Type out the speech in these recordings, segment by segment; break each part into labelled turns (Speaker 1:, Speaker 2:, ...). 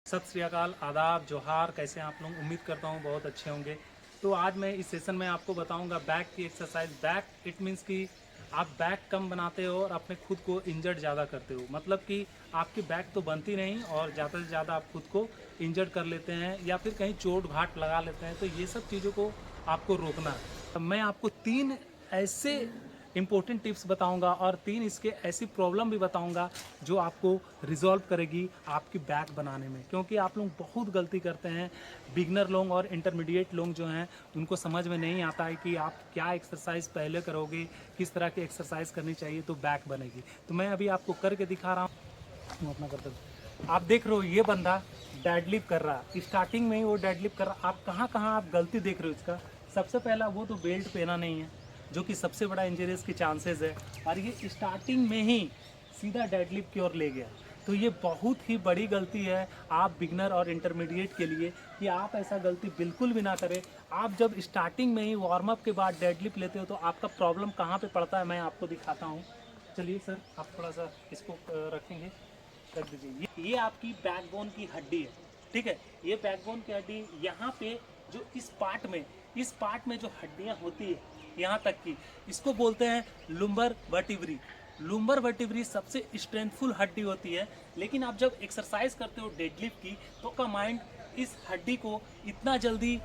Speaker 1: सत श्री अकाल, आदाब, जोहार। कैसे हैं आप लोग? उम्मीद करता हूँ बहुत अच्छे होंगे। तो आज मैं इस सेशन में आपको बताऊंगा बैक की एक्सरसाइज। बैक इट मीन्स कि आप बैक कम बनाते हो और अपने खुद को इंजर्ड ज़्यादा करते हो। मतलब कि आपकी बैक तो बनती नहीं और ज़्यादा से ज़्यादा आप खुद को इंजर्ड कर लेते हैं या फिर कहीं चोट घाट लगा लेते हैं। तो ये सब चीज़ों को आपको रोकना है। अब मैं आपको 3 ऐसे इंपॉर्टेंट टिप्स बताऊंगा और 3 इसके ऐसी प्रॉब्लम भी बताऊंगा जो आपको रिजॉल्व करेगी आपकी बैक बनाने में। क्योंकि आप लोग बहुत गलती करते हैं, बिगनर लोग और इंटरमीडिएट लोग जो हैं उनको समझ में नहीं आता है कि आप क्या एक्सरसाइज पहले करोगे, किस तरह की एक्सरसाइज करनी चाहिए तो बैक बनेगी। तो मैं अभी आपको करके दिखा रहा हूँ अपना करते हुए। आप देख रहे हो ये बंदा डेडलिफ्ट कर रहा है, स्टार्टिंग में ही वो डेडलिफ्ट कर रहा। आप कहाँ कहाँ आप गलती देख रहे हो इसका? सबसे पहला वो तो बेल्ट पहना नहीं है, जो कि सबसे बड़ा इंजरीज के चांसेस है, और ये स्टार्टिंग में ही सीधा डेडलिफ्ट की ओर ले गया। तो ये बहुत ही बड़ी गलती है आप बिगनर और इंटरमीडिएट के लिए, कि आप ऐसा गलती बिल्कुल भी ना करें। आप जब स्टार्टिंग में ही वार्म अप के बाद डेडलिफ्ट लेते हो तो आपका प्रॉब्लम कहाँ पे पड़ता है मैं आपको दिखाता हूँ। चलिए सर, आप थोड़ा सा इसको रखेंगे, रख दीजिए। ये आपकी बैकबोन की हड्डी है, ठीक है। ये बैकबोन की हड्डी यहाँ पे जो इस पार्ट में जो हड्डियाँ होती है यहाँ तक की, इसको बोलते हैं लुम्बर वर्टिब्री। लुम्बर वर्टिब्री सबसे स्ट्रेंथफुल हड्डी होती है। लेकिन आप जब एक्सरसाइज करते हो डेडलिफ्ट की तो का माइंड इस हड्डी को इतना जल्दी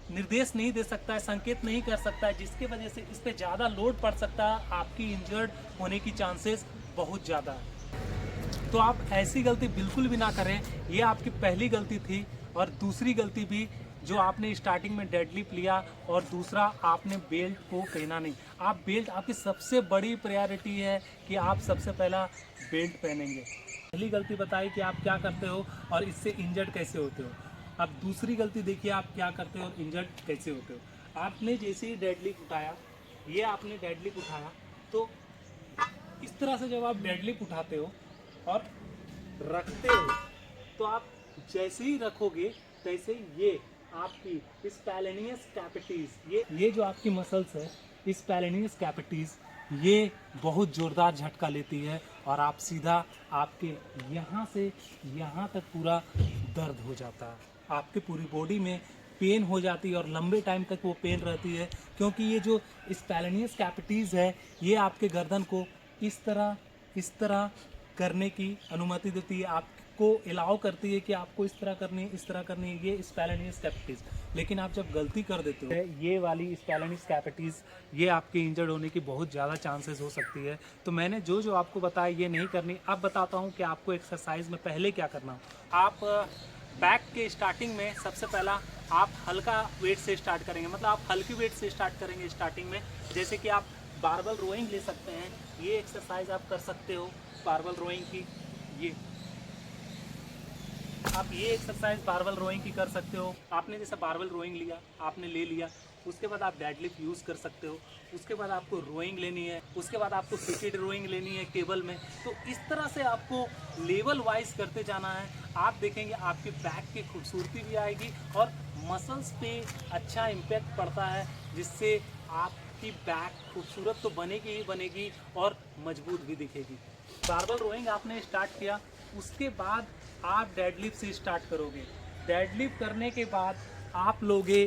Speaker 1: निर्देश नहीं दे सकता है, संकेत नहीं कर सकता है, जिसके वजह से इस पर ज़्यादा लोड पड़ सकता है। आपकी इंजर्ड होने की चांसेस बहुत ज़्यादा है। तो आप ऐसी गलती बिल्कुल भी ना करें। ये आपकी पहली गलती थी। और दूसरी गलती भी, जो आपने स्टार्टिंग में डेडलिफ्ट लिया, और दूसरा आपने बेल्ट को पहना नहीं। आप बेल्ट, आपकी सबसे बड़ी प्रायोरिटी है कि आप सबसे पहला बेल्ट पहनेंगे। पहली गलती बताई कि आप क्या करते हो और इससे इंजर्ड कैसे होते हो। अब दूसरी गलती देखिए आप क्या करते हो और इंजर्ड कैसे होते हो। आपने जैसे ही डेडलिफ्ट उठाया, ये आपने डेडलिफ्ट उठाया, तो इस तरह से जब आप डेडलिफ्ट उठाते हो और रखते हो, तो आप जैसे ही रखोगे तैसे ये आपकी स्पैलेनियस कैपिटीज, ये जो आपकी मसल्स है, स्पैलेनियस कैपिटीज, ये बहुत ज़ोरदार झटका लेती है और आप सीधा आपके यहाँ से यहाँ तक पूरा दर्द हो जाता है। आपके पूरी बॉडी में पेन हो जाती है और लंबे टाइम तक वो पेन रहती है। क्योंकि ये जो स्पैलेनियस कैपिटीज़ है, ये आपके गर्दन को इस तरह करने की अनुमति देती है, आपको अलाउ करती है कि आपको इस तरह करनी है, ये स्पैलेनियस कैपिटीज़। लेकिन आप जब गलती कर देते हो, ये वाली स्पैलेनिस कैपिटीज़, ये आपके इंजर्ड होने की बहुत ज़्यादा चांसेस हो सकती है। तो मैंने जो आपको बताया ये नहीं करनी। अब बताता हूँ कि आपको एक्सरसाइज में पहले क्या करना हो। आप बैक के स्टार्टिंग में सबसे पहला आप हल्का वेट से स्टार्ट करेंगे, मतलब आप हल्की वेट से स्टार्ट करेंगे स्टार्टिंग में। जैसे कि आप बारबल रोइंग ले सकते हैं, ये एक्सरसाइज आप कर सकते हो बारबल रोइंग की। ये एक्सरसाइज बारबल रोइंग की कर सकते हो। आपने जैसे बारबल रोइंग लिया, आपने ले लिया, उसके बाद आप डेडलिफ्ट यूज़ कर सकते हो। उसके बाद आपको रोइंग लेनी है, उसके बाद आपको सीटेड रोइंग लेनी है केबल में। तो इस तरह से आपको लेवल वाइज करते जाना है। आप देखेंगे आपके बैक की खूबसूरती भी आएगी और मसल्स पे अच्छा इम्पैक्ट पड़ता है, जिससे आपकी बैक खूबसूरत तो बनेगी ही बनेगी और मजबूत भी दिखेगी। बारबल रोइंग आपने स्टार्ट किया, उसके बाद आप डेडलिफ्ट से स्टार्ट करोगे। डेडलिफ्ट करने के बाद आप लोगे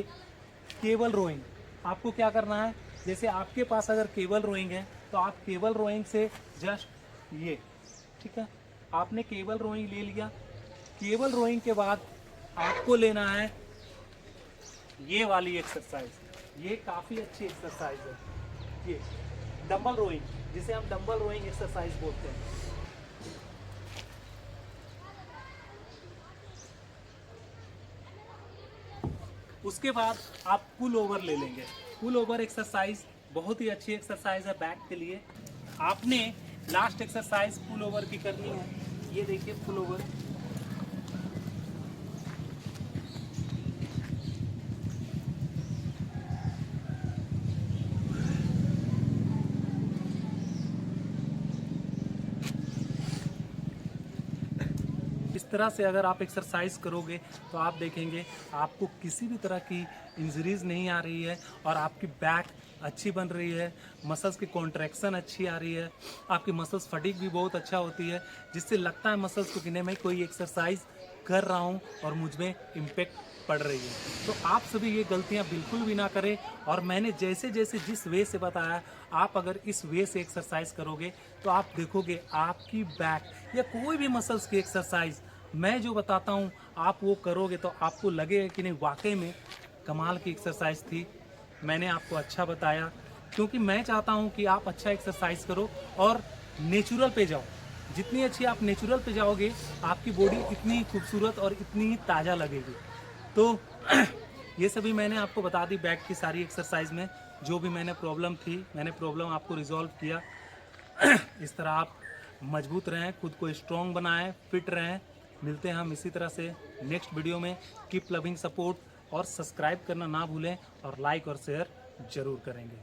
Speaker 1: केबल रोइंग। आपको क्या करना है, जैसे आपके पास अगर केबल रोइंग है तो आप केबल रोइंग से जस्ट ये, ठीक है, आपने केबल रोइंग ले लिया। केबल रोइंग के बाद आपको लेना है ये वाली एक्सरसाइज। ये काफ़ी अच्छी एक्सरसाइज है, ये डंबल रोइंग, जिसे हम डंबल रोइंग एक्सरसाइज बोलते हैं। उसके बाद आप पुल ओवर ले लेंगे। पुल ओवर एक्सरसाइज बहुत ही अच्छी एक्सरसाइज है बैक के लिए। आपने लास्ट एक्सरसाइज पुल ओवर की करनी है। ये देखिए पुल ओवर। इस तरह से अगर आप एक्सरसाइज करोगे तो आप देखेंगे आपको किसी भी तरह की इंजरीज नहीं आ रही है और आपकी बैक अच्छी बन रही है, मसल्स की कॉन्ट्रैक्शन अच्छी आ रही है, आपकी मसल्स फटीग भी बहुत अच्छा होती है, जिससे लगता है मसल्स को गिने में कोई एक्सरसाइज कर रहा हूँ और मुझ में इम्पेक्ट पड़ रही है। तो आप सभी ये गलतियाँ बिल्कुल भी ना करें, और मैंने जैसे जैसे जिस वे से बताया, आप अगर इस वे से एक्सरसाइज करोगे तो आप देखोगे आपकी बैक या कोई भी मसल्स की एक्सरसाइज मैं जो बताता हूँ आप वो करोगे तो आपको लगेगा कि नहीं वाकई में कमाल की एक्सरसाइज थी, मैंने आपको अच्छा बताया। क्योंकि मैं चाहता हूँ कि आप अच्छा एक्सरसाइज करो और नेचुरल पे जाओ। जितनी अच्छी आप नेचुरल पे जाओगे आपकी बॉडी इतनी खूबसूरत और इतनी ताज़ा लगेगी। तो ये सभी मैंने आपको बता दी बैक की सारी एक्सरसाइज में, जो भी मैंने प्रॉब्लम थी मैंने प्रॉब्लम आपको रिजॉल्व किया। इस तरह आप मजबूत रहें, खुद को स्ट्रॉन्ग बनाएं, फिट रहें। मिलते हैं हम इसी तरह से नेक्स्ट वीडियो में। कीप लविंग सपोर्ट, और सब्सक्राइब करना ना भूलें और लाइक और शेयर जरूर करेंगे।